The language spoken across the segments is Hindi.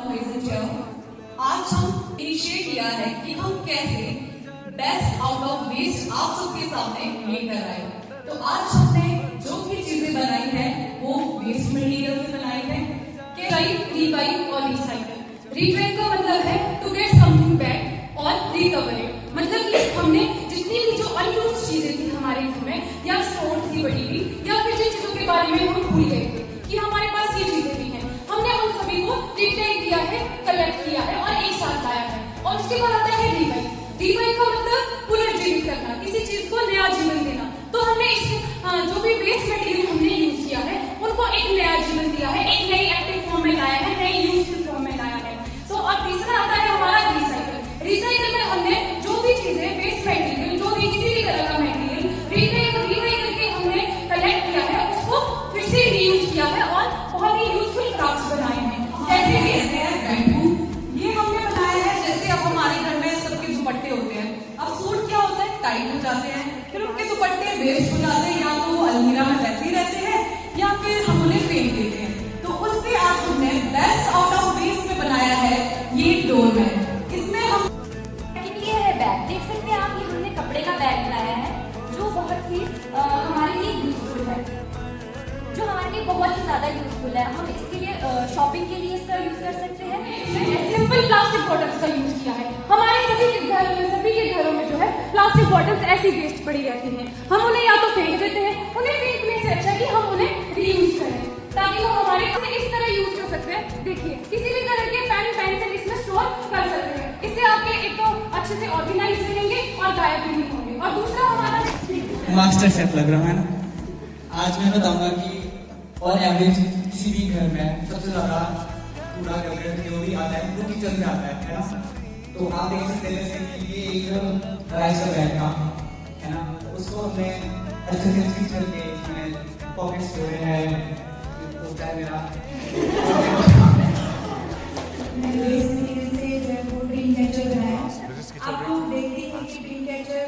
आज हम इनिशिएट किया है कि हम कैसे बेस्ट आउट ऑफ वेस्ट आप सबके सामने लेकर आए। तो आज हमने जो भी चीजें बनाई है वो वेस्ट मटेरियल से बनाई है। रिवाइव और रिसाइकल। रिट्राइव का मतलब है टू गेट समथिंग बैक और रिकवर इट। मतलब कि हमने जितनी भी जो अनयूज्ड चीजें थी हमारे घर में या स्टोर थी बड़ी हुई या फिर जिन चीजों के बारे में हम भूल गए थे कि हमारे पास ये चीजें भी हैं, हमने उन सभी को रिट्राइव किया है, कलेक्ट किया है और एक साथ लाया है। और उसके बाद आता है रिवाइव। रिवाइव का मतलब पुनर्जीवित करना, किसी चीज को नया जीवन देना। तो हमने इसमें जो भी वेस्ट मटेरियल हमने यूज किया है उनको एक नया जीवन दिया है, एक नई एक्टिव फॉर्म में लाया है, नई यूजफुल फॉर्म में लाया है। तो और तीसरा आता है हमारा रिसाइकल। रिसाइकल में हमने जो भी चीजें वेस्ट मटेरियल, जो भी किसी भी तरह का मटेरियल रिवाइव करके हमने कलेक्ट किया है, उसको फिर से रीयूज किया है और बहुत ही यूजफुल क्राफ्ट्स बनाए हैं। जैसे कहते हैं बैम्बू, ये हमने बनाया है। जैसे अब हमारे घर में सबके दुपट्टे होते हैं, अब सूट क्या होता है, टाइट हो जाते हैं, फिर उनके दुपट्टे वेस्ट हो जाते हैं, या तो अलमीरा में वैसे ही रहते हैं या फिर हम उन्हें फेंक देते हैं। तो उससे आज हमने बेस्ट आउट ऑफ वेस्ट में बनाया है ये डोर मैट। इसमें हम ये है बैग, देख सकते हैं आप, ये हमने कपड़े का बैग बनाया है जो बहुत ही हमारे लिए यूजफुल है, जो हमारे लिए बहुत ही ज्यादा यूजफुल है। हम इसके लिए शॉपिंग के लिए इसका यूज कर सकते हैं। सिंपल प्लास्टिक बॉटल्स का यूज किया है। हमारे सभी के घरों में जो है प्लास्टिक बॉटल्स ऐसी वेस्ट पड़ी रहती हैं। हम उन्हें या तो फेंक देते हैं, उन्हें फेंकने से अच्छा कि हम उन्हें रीयूज करें ताकि वो हमारे इस तरह यूज कर सकते हैं। देखिए, किसी भी तरह के पेन पेंसिल इसमें स्टोर कर सकते हैं। इससे आपके एक तो अच्छे से ऑर्गेनाइज रहेंगे और गायब भी नहीं होंगे। और दूसरा हमारा मास्टर शेफ लग रहा है ना। आज मैं बताऊंगा कि ऑन एवरेज किसी भी घर में सबसे ज्यादा कूड़ा करकट जो भी आता है वो किचन से आता है ना। तो आप देख सकते हैं जैसे कि ये एक राइस का बैग था, है ना। तो उसको हमने अच्छे से स्टिच करके इसमें पॉकेट्स जोड़े हैं। तो क्या मेरा आप लोग देखते हैं कि ड्रीम कैचर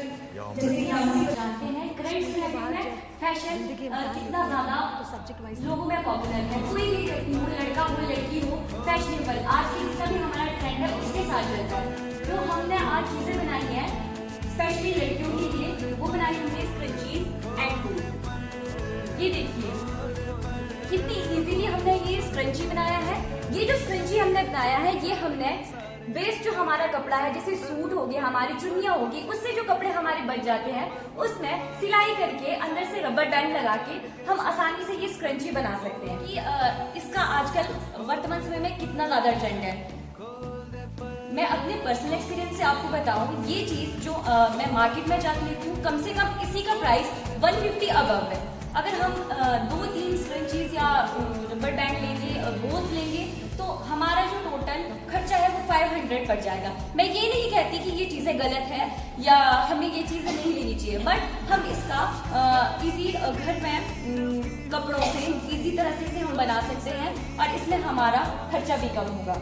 जैसे जानते हैं करंट में फैशन कितना ज्यादा लोगों में पॉपुलर है। कोई भी व्यक्ति हो, लड़का हो लड़की हो, फैशनेबल आज के जितना भी हमारा ट्रेंड है उसके साथ चलता है। तो हमने आज चीजें बनाई है स्पेशली लड़कियों के लिए, वो बनाई हमने स्क्रंचीज एंड टूल। ये देखिए कितनी इजीली हमने ये स्क्रंची बनाया है। ये जो स्क्रंची हमने बनाया है ये हमने वेस्ट जो हमारा कपड़ा है, जैसे सूट हो गया, हमारी चुन्नियां होगी, उससे जो कपड़े हमारे बच जाते हैं उसमें सिलाई करके अंदर से रबर बैंड लगा के हम आसानी से ये स्क्रंची बना सकते हैं। कि इसका आजकल वर्तमान समय में कितना ज्यादा ट्रेंड है। मैं अपने पर्सनल एक्सपीरियंस से आपको बताऊं, ये चीज जो मैं मार्केट में जाकर लेती हूँ, कम से कम इसी का प्राइस 150 अबव है। अगर हम 2-3 स्क्रंचीज या रबर बैंड लेंगे, बोथ लेंगे, तो हमारा जो टोटल खर्चा है वो 500 पड़ जाएगा। मैं ये नहीं कहती कि ये चीजें गलत है या हमें ये चीजें नहीं लेनी चाहिए, बट हम इसका इजी घर में कपड़ों से इजी तरह से हम बना सकते हैं और इसमें हमारा खर्चा भी कम होगा।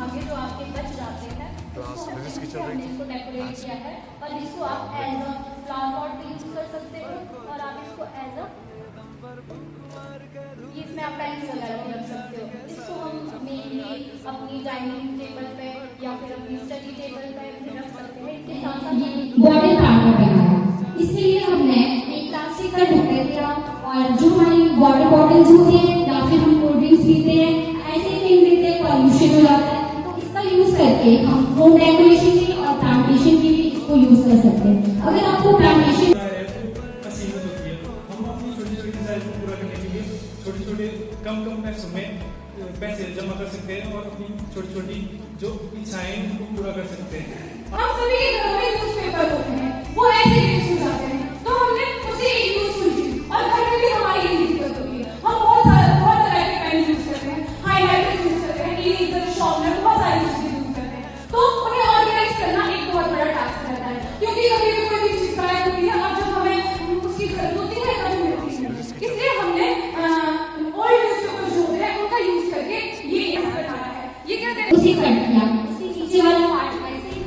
धागे जो आपके बच जाते हैं इसको डेकोरेट किया है और इसको आप एज अ फ्लावर पॉट भी यूज कर सकते हो और आप इसको एज अ इसमें आप पेंस वगैरह भी रख सकते हो। इसको हम मेनली अपनी डाइनिंग टेबल पे या फिर अपनी स्टडी टेबल पे भी रख सकते हैं। इसके साथ साथ बॉटल काउंटर बनाया, इसके लिए हमने एक प्लास्टिक का ढक्कन दिया और जो हमारी वाटर बॉटल्स होती है या फिर हम कोल्ड ड्रिंक्स पीते हैं, ऐसे नहीं पीते, पॉल्यूशन हो जाता है, तो इसका यूज करके हम होम डेकोरेशन के और प्लांटेशन के लिए इसको यूज कर सकते हैं। अगर आपको प्लांटेशन छोटे कम पैसों में पैसे जमा कर सकते हैं और अपनी छोटी जो इच्छाएं उनको पूरा कर सकते हैं। हम सभी के घरों में न्यूज़पेपर होते हैं, वो ऐसे वेस्ट हो जाते हैं, तो हमने उसे एक यूजफुल चीज और घर में भी हमारी यही दिक्कत होती है। हम बहुत तरह के पेन यूज करते हैं, हाईलाइटर यूज करते हैं, इरेजर, शॉर्पनर, बहुत सारी चीजें यूज करते हैं। तो उन्हें ऑर्गेनाइज करना एक बहुत बड़ा टास्क रहता है, क्योंकि कभी भी कोई भी चीज गायब होती है और जब हमें उसकी जरूरत होती है तब मिलती है। इसलिए हमने ओल्ड न्यूज़पेपर जो होते हैं उनका यूज करके ये बनाया है। ये क्या कहते हैं, उसी कट किया, नीचे वाले पार्ट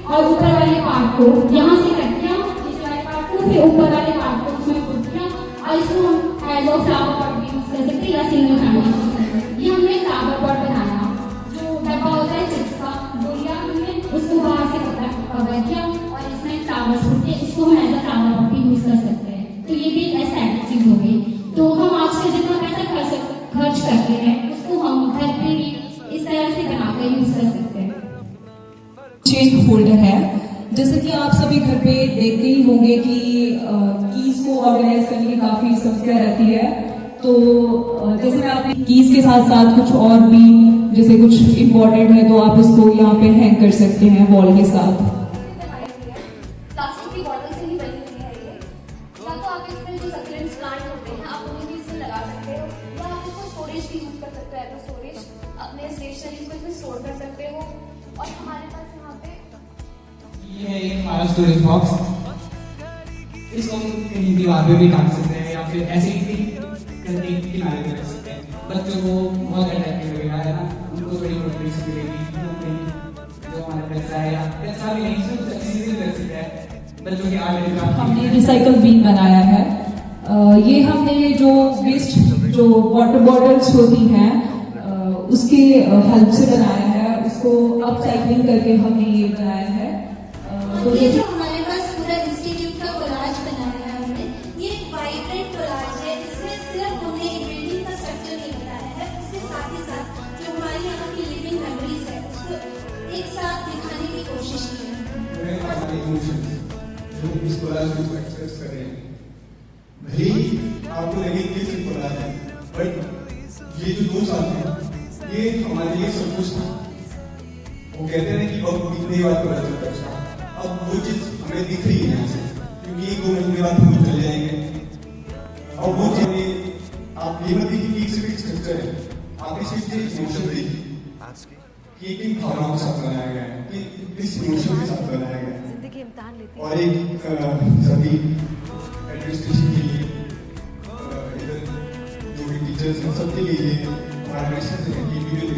और ऊपर वाले पार्ट को यहाँ से कट किया, नीचे वाले सबसे ऊपर वाले पार्ट को उसमें पुट किया और इसको हम एज अ फ्लावर पॉट भी यूज कर सकते हैं या सिंगल फैमिली यूज कर सकते हैं। ये हमने फ्लावर पॉट बनाया, जो डब्बा होता है चिप्स का, वो लिया हमने, उसको बाहर से कवर किया और इसमें फ्लावर्स पुट के इसको हम एज अ फ्लावर पॉट भी यूज कर सकते हैं। तो ये भी एक एस्थेटिक चीज हो गई। तो हम आजकल जितना पैसा खर्च करते हैं उसको हम घर पे भी इस तरह से बनाकर यूज कर सकते हैं। चेन होल्डर है, जैसे कि आप सभी घर पे देखते ही होंगे कि कीज को ऑर्गेनाइज करने की काफी समस्या रहती है। तो जैसे मैं अपने कीज के साथ साथ कुछ और भी जैसे कुछ इम्पोर्टेंट है तो आप उसको यहाँ पे हैंग कर सकते हैं वॉल के साथ। प्लास्टिक की बॉटल से ही बनी हुई है ये। या तो आप इसमें जो सकुलेंट्स प्लांट होते हैं आप उन्हें भी इसमें लगा सकते हो, या आप इसको स्टोरेज भी यूज कर सकते हो। तो स्टोरेज अपने स्टेशनरी को इसमें स्टोर कर सकते हो। और हमारे पास यहाँ पे ये है एक हमारा स्टोरेज बॉक्स। इसको हम कहीं दीवार पे भी टांग सकते हैं या फिर ऐसे ही करके किनारे पे रख सकते हैं। बच्चों को बहुत अट्रैक्टिव लगेगा, है ना, उनको थोड़ी मोटिवेशन मिलेगी। जो हमारा पैसा है या पैसा भी नहीं, सिर्फ अच्छी चीजें कर सकते हैं बच्चों के आगे। हमने रिसाइकल बीन बनाया है। ये हमने जो वेस्ट जो वाटर बॉटल्स होती हैं उसके हेल्प से बनाया है, उसको अपसाइक्लिंग करके हमने ये बनाया है। तो ये ये जो हमारे पास पूरा इंस्टीट्यूट का कोलाज बनाया है हमने, ये एक वाइब्रेंट कोलाज है। इसमें सिर्फ हमने एक बिल्डिंग का स्ट्रक्चर नहीं बनाया है, उसके साथ ही साथ जो हमारी यहाँ की लिविंग मेमोरीज है उसको एक साथ दिखाने की कोशिश की है। हमारे इमोशंस जो इस कोलाज में एक्सप्रेस कर रहे हैं, भले ही आपको लगे कि सिर्फ कोलाज है, बट ये जो 2 साल है ये हमारे लिए सब कुछ था। वो कहते हैं कि अब बीतने के बाद पता चलता है उसका, अब वो चीज हमें दिख रही है यहाँ से, क्योंकि 1-2 महीने बाद हम चले जाएंगे। और वो चीजें आप ये मत देखिए कि सिर्फ स्ट्रक्चर है, आप इस चीज के इमोशन देखिए कि किन भावनाओं के साथ बनाया गया है, कि किस इमोशन के साथ बनाया गया है। और एक सभी एडमिनिस्ट्रेशन के लिए, इधर जो भी टीचर्स हैं सबके लिए हमारा मैसेज है कि video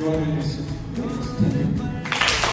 you are thank you.